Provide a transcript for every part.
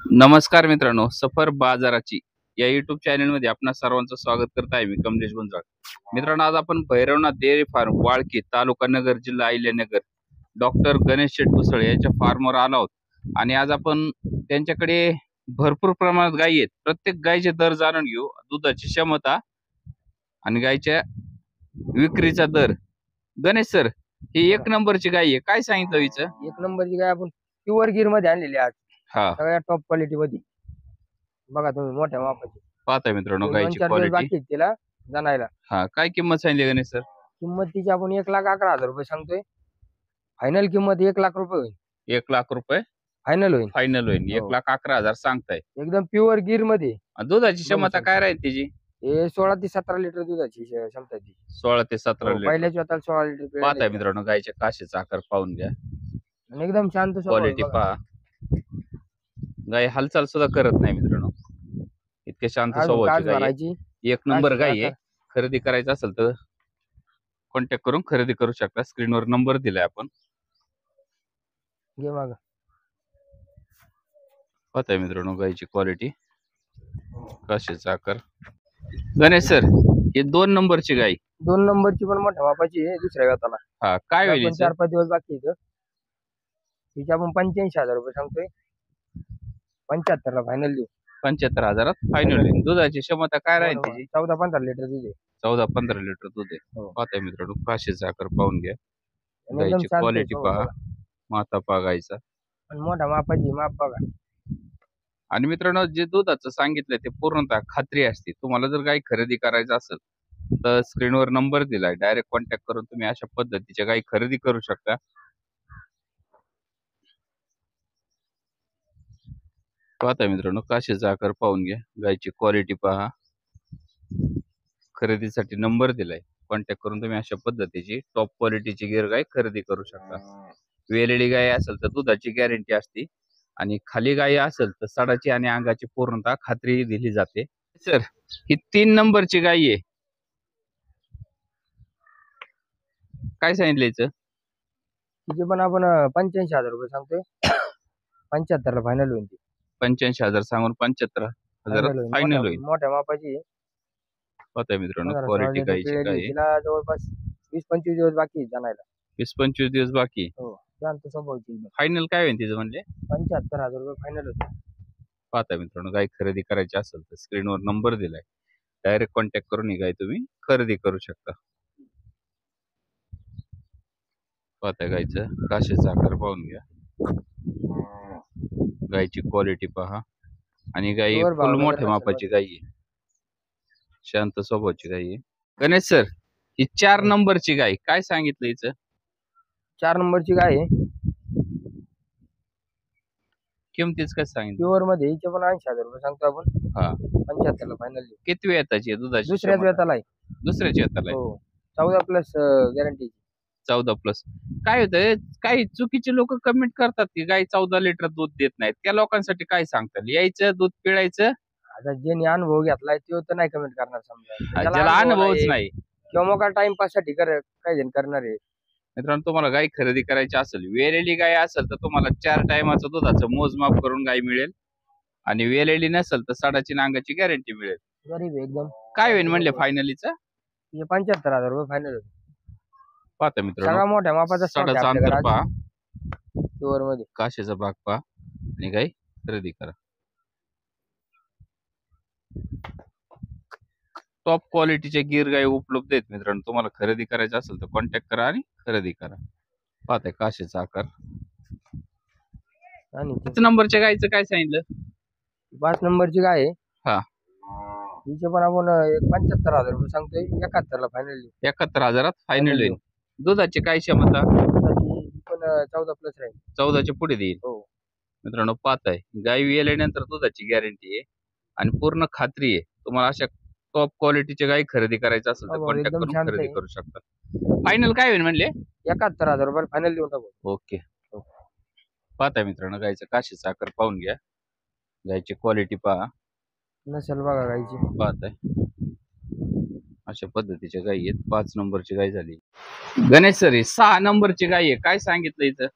नमस्कार मित्रांनो, सफर बाजाराची या युट्यूब चॅनल मध्ये आपणा सर्वांचं स्वागत करत आहे. मी कमलेश गुंजाळ. मित्रांनो, आज आपण भैरवनाथ डेअरी फार्म वाळकी, तालुका नगर, जिल्हा अहिल्यानगर, डॉक्टर गणेश शेठ कुसळे यांच्या फार्मवर आलो आहोत. आणि आज आपण त्यांच्याकडे भरपूर प्रमाणात गायी आहेत. प्रत्येक गायीचे दर जाणून घेऊ, दुधाची क्षमता आणि गायीच्या विक्रीचा दर. गणेश सर, ही एक नंबरची गाय आहे, काय सांगितलं हिचं? एक नंबरची गाय आपण प्युअर गिर मध्ये आणलेली आज. हा, सगळ्या टॉप क्वालिटी मध्ये. बघा तुम्ही मोठ्या मापाची. पाहताय मित्रांनो गायीची 2-4 दिवस क्वालिटी. बाकी आहेत तिला जाणायला. हा, काय किंमत सांगितली गणेश सर? किंमत तिची आपण 1,11,000 रुपये सांगतोय. फायनल किंमत 1 लाख रुपये होईल. 1 लाख रुपये फायनल होईल. फायनल होईल. हो. 1,11,000 सांगताय. एकदम प्युअर गिर मध्ये. दुधाची क्षमता काय राहील तिची? हे 16 ते 17 लिटर दुधाची क्षमता ती. 16 ते 17 हो, लिटर. पहिल्याच वेताला 16 लिटर पाहताय मित्रांनो गायच्या काशीचा आकार पाहून घ्या, आणि एकदम शांत स्वभाव आहे क्वालिटी बघा. पहा. गाय हालचाल सुद्धा करत नाही मित्रांनो, इतके शांत अजून स्वभावाची कास गाय आहे. भरायची. एक नंबर कास गाय आहे. भरायचा. खरेदी करायचं असेल तर कॉन्टॅक्ट करून खरेदी करू शकता. स्क्रीनवर नंबर दिलाय आपण. घे माग. पाहताय मित्रांनो गायची क्वालिटी, काशीचा आकार. गणेश सर, हे 2 नंबरची गाय. 2 नंबरची पण मोठ्या मापाची आहे दुसऱ्या वेताला. हा, काय होईल? 4-5 दिवस बाकी आहेत. तिची आपण 85,000 रुपये सांगतोय. 75 ला फायनल देऊ. 75,000 फायनल होईल. दुधाची क्षमता काय राहील तिची? 14-15 लिटर दूध आहे. 14-15 लिटर दूध आहे. हो. पाहताय मित्रांनो काशीचा आकार पाहून घ्या, आणि एकदम गायची शांत क्वालिटी स्वभाव पहा, बघा. माथा पहा गायचा. आणि मोठ्या मापाची माप बघा. आणि मित्रांनो, जे दुधाचं सांगितलंय ते पूर्णतः खात्री असते. तुम्हाला जर गाय खरेदी करायचं असेल तर स्क्रीनवर नंबर दिलाय, डायरेक्ट कॉन्टॅक्ट करून तुम्ही अशा पद्धतीच्या गाय खरेदी करू शकता. पाहता मित्रांनो काशीचा आकार पाहून घ्या, गायची क्वालिटी पहा. खरेदीसाठी नंबर दिलाय, कॉन्टॅक्ट करून तुम्ही अशा पद्धतीची टॉप क्वालिटीची गिर गाय खरेदी करू शकता. वेलेली गाय असेल तर दुधाची गॅरंटी असते, आणि खाली गाय असेल तर सडाची आणि अंगाची पूर्णतः खात्री दिली जाते. सर, ही 3 नंबरची गाय आहे, काय सांगितलं हिचं? तिचे पण आपण 85,000 रुपये सांगतोय. 75 ला फायनल होईल ती. 85,000 सांगून 75,000 फायनल होईल. मोठ्या मापाची. पाहताय मित्रांनो 15-16 क्वालिटी लिटर गायची पिळलेली. काय आहे. तिला जवळपास 20-25 दिवस बाकी आहेत जाणायला. 20-25 दिवस बाकी. हो, शांत स्वभावची एकदम. फायनल काय होईल तिचं म्हणले? 75,000 रुपये फायनल होते. पाहता मित्रांनो, गाय खरेदी करायची असेल तर स्क्रीनवर नंबर दिलाय, डायरेक्ट कॉन्टॅक्ट करून ही गाय तुम्ही खरेदी करू शकता. पाहता गायचं काशीचा आकार पाहून घ्या, गायची क्वालिटी पहा. आणि गाय वर फुल भावना मोठ्या जर मापाची गाय आहे, शांत स्वभावाची गाय आहे. गणेश सर, ही 4 नंबरची गाय, काय सांगितलं हिचं? 4 नंबरची गाय आहे. किमतीच काय सांगितलं? प्युअर मध्ये हिचे पण 80,000 रुपये सांगतो आपण. हा, 75 ला फायनल देऊ. किती वेताची आहे दुधाची? दुसऱ्याच क्षमता? वेताला आहे. दुसऱ्याच्या वेताला आहे. हो, 14 प्लस गॅरंटी. 14+. काय होतंय, काही चुकीचे लोक कमेंट करतात की गाय 14 लिटर दूध देत नाहीत. त्या लोकांसाठी काय सांगताल? यायचं दूध पिळायचं. आता ज्यांनी अनुभव घेतलाय तो तर नाही कमेंट करणार समजा. ज्याला अनुभवच नाही किंवा मग टाइमपास साठी काय जण करणार आहे. मित्रांनो, तुम्हाला गाय खरेदी करायची असेल, वेलेली गाय असेल तर तुम्हाला 4 टायमाचं दुधाचं मोजमाप करून गाय मिळेल, आणि वेलेली नसेल तर सडाची नांगाची गॅरंटी मिळेल. गरीब आहे एकदम. काय होईल म्हणले फायनलीचं? 75,000 रुपये फायनल होते. पाहता सगळा मित्रांनो, मोठ्या मापाचा सडाचं अंतर पहा, प्युअर मध्ये. काशीचा भाग पहा, आणि गाय खरेदी करा. टॉप क्वालिटीचे गिर गाय उपलब्ध आहेत मित्रांनो. तुम्हाला खरेदी करायचं असेल तर कॉन्टॅक्ट करा आणि खरेदी करा. पाहताय काशीचा आकार. आणि 5 नंबरच्या गायचं काय सांगितलं? 5 नंबरची गाय आहे. हा, हिचे पण आपण 75,000 रुपये सांगतोय. 71 ला फायनल देऊ. 71,000 फायनल होईल. दुधाची काय क्षमता? ही पण 14 प्लस राहील. 14च्या पुढे देईल. हो. मित्रांनो पाहताय, गाय वेल्यानंतर दुधाची गॅरंटी आहे आणि पूर्ण खात्री आहे. तुम्हाला अशा टॉप क्वालिटीची गाय खरेदी करायची असेल तर हो, कॉन्टॅक्ट एकदम करून शांत खरेदी आहे. करू शकता. फायनल काय होईल म्हणले? 71,000 रुपये फायनल देऊन टाकू. ओके. पाहताय मित्रांनो, गायचं काशीचा आकार पाहून घ्या, गायची क्वालिटी पहा. नसेल बघा गायची. पाहताय अशा पद्धतीच्या गायी आहेत. 5 नंबरची गाय झाली. गणेश सर, 6 नंबरची गाय आहे, काय सांगितलं इथं?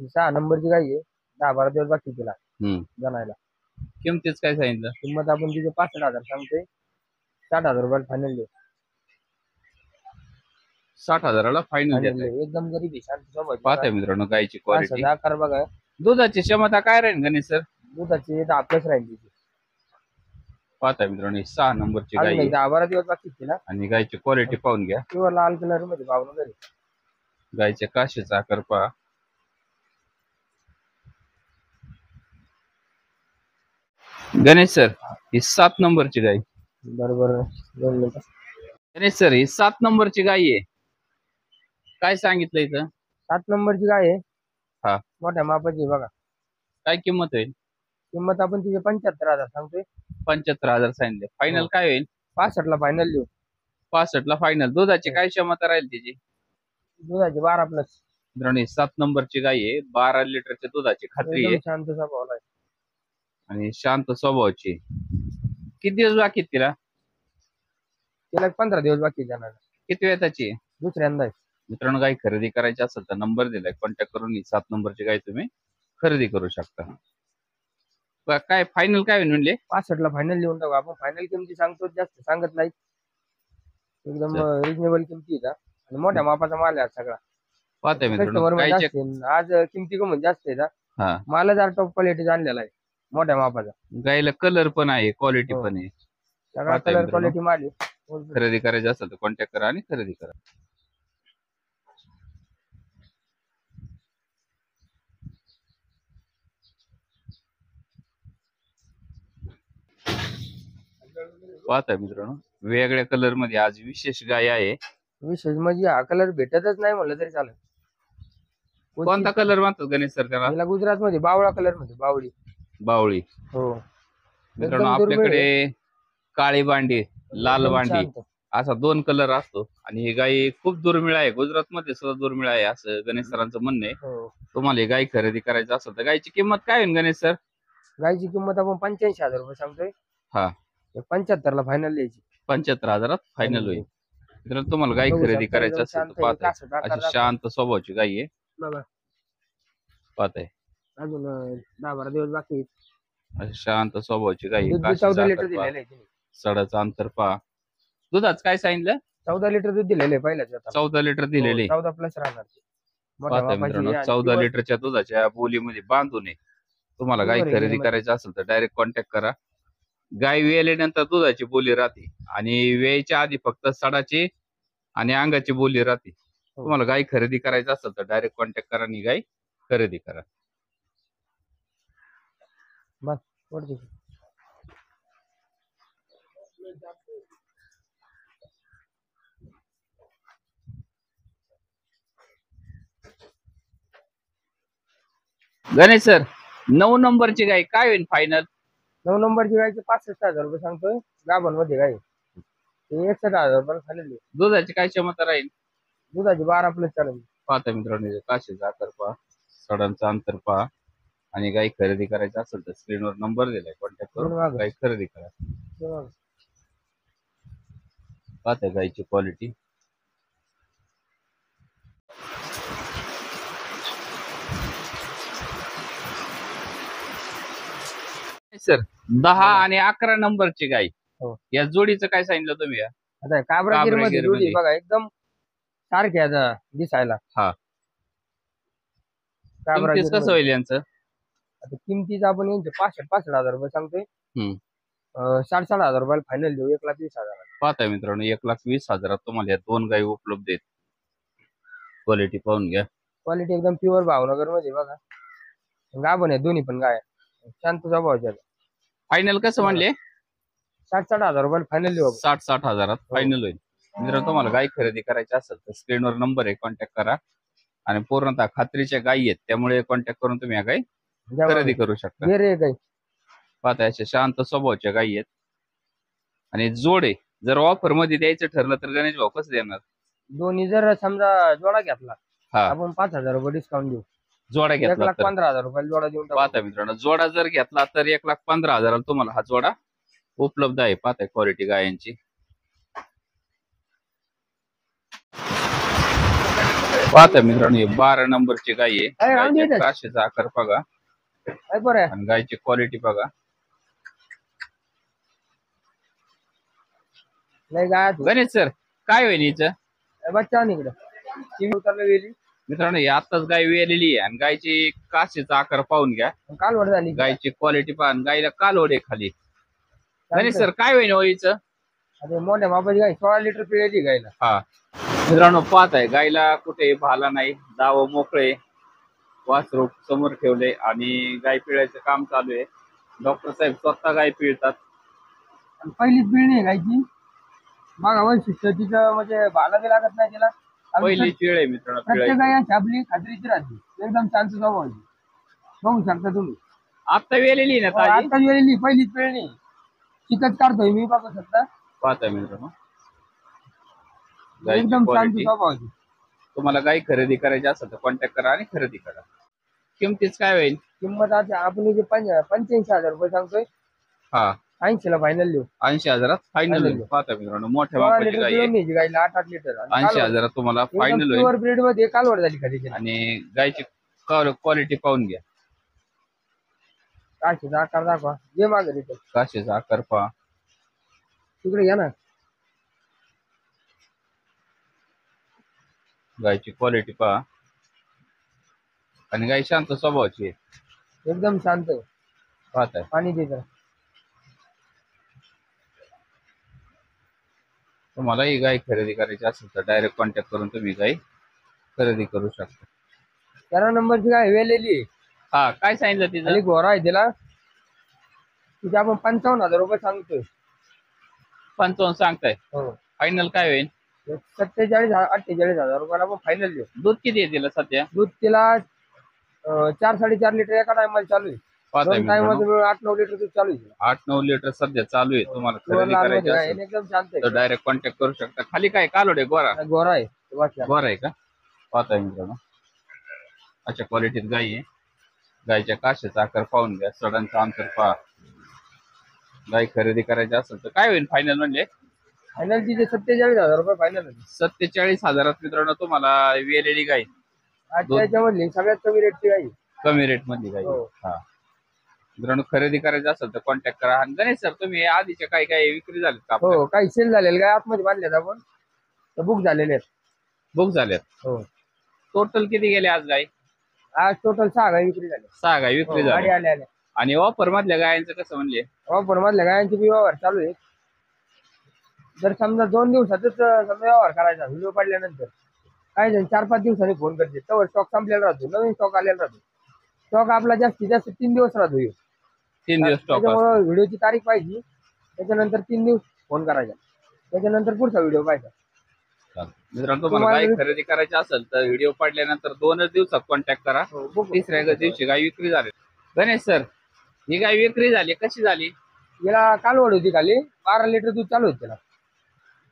6 नंबरची गाय आहे. 10-12 दिवस बाकी तिला हम्म, जाणायला. किमतीच काय सांगितलं? किंमत आपण तिथे 65,000 सांगतोय. 60,000 रुपयाला फायनल देऊ. 60,000ला फायनल फायनल देताय. देऊ एकदम गरीब आहे, शांत स्वभावाची पाहताय बघा. मित्रांनो गायची क्वालिटी. कासाचा आकार बघा. दुधाची क्षमता काय राहील गणेश सर? दुधाची 10 प्लस राहील तिची. पाहताय मित्रांनो ही 6 नंबरची गाय अजून आहे. एक 10-12 दिवस बाकी आहेत तिला. आणि गायची क्वालिटी पाहून घ्या. किंवा लाल कलर मध्ये बावन्न घरी. गायच्या काशीचा आकार पहा. गणेश सर ही 7 नंबरची गाय. बरोबर. गणेश सर ही 7 नंबरची गाय आहे. काय सांगितलं इथं? 7 नंबरची गाय आहे. हा. मोठ्या मापाची बघा. काय किंमत होईल? किंमत आपण तिथे 75,000 सांगतोय. 75,000 सांगितले. फायनल काय होईल? 65 फायनल देऊ. 65 फायनल. दुधाची काय क्षमता राहील तिची? दुधाची 12 प्लस. मित्रांनो 7 नंबरची गाय आहे. 12 लिटरच्या दुधाची खात्री आहे. शांत स्वभाव आहे आणि शांत स्वभावाची. किती दिवस बाकी आहेत तिला? तिला 15 दिवस बाकी जाणार. किती वेळ त्याची? दुसऱ्यांदा. मित्रांनो गाय खरेदी करायची असेल तर नंबर दिलाय, कॉन्टॅक्ट करून 7 नंबरची गाय तुम्ही खरेदी करू शकता. काय फायनल काय होईल म्हणले? 65 फायनल लिहून टाकू आपण. फायनल किमती सांगतो, जास्त सांगत नाही. एकदम रिजनेबल किमती आहे आणि मोठ्या मापाचा माल आहे सगळा. पाहताय मित्रांनो आज किमती कमी जास्त आहे. हा, माल जर टॉप क्वालिटी आणलेला आहे मोठ्या मापाचा. गायला कलर पण आहे, क्वालिटी पण आहे. सगळा कलर क्वालिटी माल आहे. खरेदी करायची असेल तर कॉन्टॅक्ट करा आणि खरेदी करा. पाहताय मित्रांनो वेगळ्या कलर मध्ये आज विशेष गाय आहे. विशेष म्हणजे हा कलर भेटतच नाही म्हणलं तरी चालेल. कोणता कलर म्हणतात गणेश सर त्याला? गुजरात मध्ये बावळा कलर मध्ये बावळी. बावळी. हो मित्रांनो आपल्याकडे काळी बांडी, लाल बांडी असा 2 कलर असतो आणि ही गाय खूप दुर्मिळ आहे. गुजरात मध्ये सुद्धा दुर्मिळ आहे असं गणेश सरांचं म्हणणं आहे. तुम्हाला ही गाय खरेदी करायची असेल तर गायची किंमत काय होईल गणेश सर? गायची किंमत आपण 85,000 रुपये सांगतोय. हा. 75 फायनल द्यायची. 75,000 फायनल होईल. मित्रांनो तुम्हाला गाय खरेदी करायची असेल तर पाहताय अशी शांत स्वभावाची गाय आहे. पाहताय अजून 10-12 दिवस बाकी आहेत. अशी शांत स्वभावाची गाय आहे. 14 लिटर दिलेलं आहे. सडाचं अंतर पहा. दुधाच काय सांगितलं? 14 लिटर दूध दिलेलं आहे पहिल्याच. 14 लिटर दिलेले. 14 प्लस राहणार. पाहताय मित्रांनो 14 लिटरच्या दुधाच्या बोलीमध्ये बांधून तुम्हाला गाय खरेदी करायची असेल तर डायरेक्ट कॉन्टॅक्ट करा. गाय वेल्यानंतर दुधाची बोली राहते आणि वेळेच्या आधी फक्त सडाची आणि अंगाची बोली राहते. तुम्हाला गाय खरेदी करायची असेल तर डायरेक्ट कॉन्टॅक्ट करा आणि गाय खरेदी करा. गणेश सर 9 नंबरची गाय काय होईल फायनल? 9 नंबरची गायची 65,000 रुपये सांगतोय. गाभण मध्ये गाय 61,000 रुपये खाली. दुधाची काय क्षमता राहील? दुधाची 12 प्लस चालेल. पाहता मित्रांनो काशीचा आकार पहा, सडांचा अंतर पहा आणि गाय खरेदी करायची असेल तर स्क्रीनवर नंबर दिलाय, कॉन्टॅक्ट करून गाय खरेदी करा. पाहता गायची क्वालिटी. सर 10 आणि 11 नंबरची गाय या जोडीचं काय सांगितलं तुम्ही? आता काबरागीर मध्ये जोडी बघा एकदम सारखे आता दिसायला. हा. किमतीच कसं होईल यांचं? आता किमतीचं आपण यांचे 65,000 रुपये सांगतोय. 60,000 रुपयाला फायनल देऊ. 1,20,000. पाहताय मित्रांनो 1,20,000 तुम्हाला या 2 गायी उपलब्ध आहेत. क्वालिटी पाहून घ्या. क्वालिटी एकदम प्युअर भावनगर मध्ये बघा. गाभण आहे दोन्ही पण गाय. शांत स्वभावाच्या. फायनल कसं म्हणले? 60,000 रुपयाला फायनल देऊ. 60,000 फायनल होईल. मित्रांनो तुम्हाला गाय खरेदी करायची असेल तर स्क्रीनवर नंबर आहे, कॉन्टॅक्ट करा. आणि पूर्णतः खात्रीच्या गायी आहेत त्यामुळे कॉन्टॅक्ट करून तुम्ही या गाय खरेदी करू शकता. पाहता अशा शांत स्वभावाच्या गायी आहेत आणि जोडे जर ऑफर मध्ये द्यायचं ठरलं तर गणेश भाऊ कसं देणार? दोन्ही जर समजा जोडा घेतला आपण 5,000 रुपये डिस्काउंट देऊ. जोडा घेतला 1,15,000 रुपये जोडा देऊन टाकू. पाहता मित्रांनो जोडा जर घेतला तर 1,15,000 तुम्हाला हा जोडा उपलब्ध आहे. पाहताय क्वालिटी गायांची. पाहता मित्रांनो 12 नंबरची गाय आहे. काशीचा आकार बघा आणि गायची क्वालिटी बघा. नाही गाय गणेश सर काय होईल हिचं? बच्चा आणि इकडं ती उतरला गेली मित्रांनो ही आताच गाय वेलेली आहे आणि गायची काशीचा आकार पाहून घ्या, काल वर झाली गायची क्वालिटी पाहून. गायला कालवड आहे खाली. गणेश सर काय होईल हिचं? अरे मोठ्या मापाची गाय 16 लिटर पिळायची गायला. हा मित्रांनो पाहत आहे गायला कुठे भाला नाही, दाव मोकळे, वासरूप समोर ठेवले आणि गाय पिळायचं काम चालू आहे. डॉक्टर साहेब स्वतः गाय पिळतात. आणि पहिलीच पिळणी आहे गायची. मग वैशिष्ट्य तिचं म्हणजे भाला बी लागत नाही तिला. पहिली पिळ आहे मित्रांनो. प्रत्येक गाय छापली खात्रीची राहते, एकदम शांत स्वभाव आहे. बघू शकता तुम्ही. आता वेलेली ना ताजी. आता वेळेली पहिलीच पिळणी चिकट काढतोय मी, बघू शकता. पाहताय मित्रांनो एकदम शांत क्वालिटी. स्वभाव आहे. तुम्हाला गाय खरेदी करायची असेल तर कॉन्टॅक्ट करा आणि खरेदी करा. किमतीच काय होईल? किंमत आता आपण जे 85,000 रुपये सांगतोय, हा 80 ला फायनल देऊ. 80,000 फायनल होईल. पाहता मित्रांनो मोठ्या 16 मापाची लिटर गाय आहे. पिळून न्यायची गायला, 8-8 लिटर. 80,000 तुम्हाला फायनल होईल. प्युअर ब्रीड मध्ये कालवड झाली खरेदी. आणि गायची क्वालिटी पाहून घ्या. काशीचा आकार दाखवा, जे मागे तिथं काशीचा आकार पहा. तिकडे घ्या ना. गायची क्वालिटी पहा. आणि गाय शांत स्वभावाची आहे. एकदम शांत. पाहताय पाणी देत. तुम्हाला ही गाय खरेदी करायची असेल तर डायरेक्ट कॉन्टॅक्ट करून तुम्ही गाय खरेदी करू शकता. 13 नंबरची गाय वेलेली आहे. हा काय सांगितलं तिचं? आणि गोरा आहे तिला. तिथे आपण 55,000 रुपये सांगतोय. 55 सांगताय. हो. फायनल काय होईल? 47-48,000 रुपयाला आपण फायनल देऊ. दूध किती आहे तिला सध्या? दूध तिला 4-4.5 लिटर एका टायमाला चालू आहे. पाहताय दोन टायमात मित्रांनो 8-9 लिटर दूध चालू आहे. 8-9 लिटर सध्या चालू आहे. तुम्हाला प्युअर खरेदी लाल करायची मध्ये आहे, असेल एकदम शांत तर आहे. डायरेक्ट कॉन्टॅक्ट करू शकता. खाली काय कालोडे गोरा? गोरा आहे. वाटलं. गोरा आहे का? पाहताय मित्रांनो अशा क्वालिटीत गाय आहे. गायच्या काशीचा आकार पाहून घ्या, सडांचं अंतर पहा. गाय खरेदी करायची असेल तर काय होईल फायनल? म्हणजे फायनल तिचे 47,000 रुपये फायनल होते. 47,000 मित्रांनो तुम्हाला वेलेली गाय. आजच्या याच्यामधली सगळ्यात कमी रेटची गाय. कमी रेट मधली गाय. हो. हा मित्रांनो खरेदी करायचं असेल तर कॉन्टॅक्ट करा. आणि गणेश सर तुम्ही आधीच्या काही काही विक्री झालेत का? हो, काही सेल झालेले काय आतमध्ये बांधल्यात आपण, तर बुक झालेले आहेत. बुक झाल्यात. हो. टोटल किती गेले आज गाय? आज टोटल 6 गाय विक्री झाल्या. 6 गाय विक्री गाडी झाल्या. आल्या. आणि ऑफर मधल्या गायांचं कसं म्हणले? ऑफर मधल्या गायांचे बी व्यवहार चालू आहे. जर समजा 2 दिवसातच समजा व्यवहार करायचा व्हिडिओ पाडल्यानंतर, काही जण 4-5 दिवसांनी फोन करते, तेव्हा स्टॉक संपलेला राहतो, नवीन स्टॉक आलेला राहतो. स्टॉक आपला जास्तीत जास्त 3 दिवस राहतो. 3 दिवस स्टॉक. त्याच्यामुळे व्हिडिओची तारीख पाहिजे, त्याच्यानंतर 3 दिवस फोन करायचा, त्याच्यानंतर पुढचा व्हिडिओ पाहिजे. मित्रांनो तुम्हाला गाय खरेदी करायची असेल तर व्हिडिओ पाडल्यानंतर 2 दिवसात कॉन्टॅक्ट करा. तिसऱ्या दिवशी गाय विक्री झाली. गणेश सर ही गाय विक्री झाली, कशी झाली? याला कालवड होती खाली, 12 लिटर दूध चालू होते त्याला.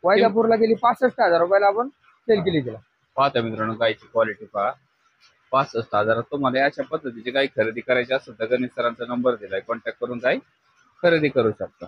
वैजापूरला गेली 65,000 रुपयाला आपण सेल केली तिला. पाहता मित्रांनो गायची क्वालिटी पहा. 65,000 तुम्हाला अशा पद्धतीची गाय खरेदी करायची असेल तर गणेश सरांचा नंबर दिलाय, कॉन्टॅक्ट करून गाय खरेदी करू शकता.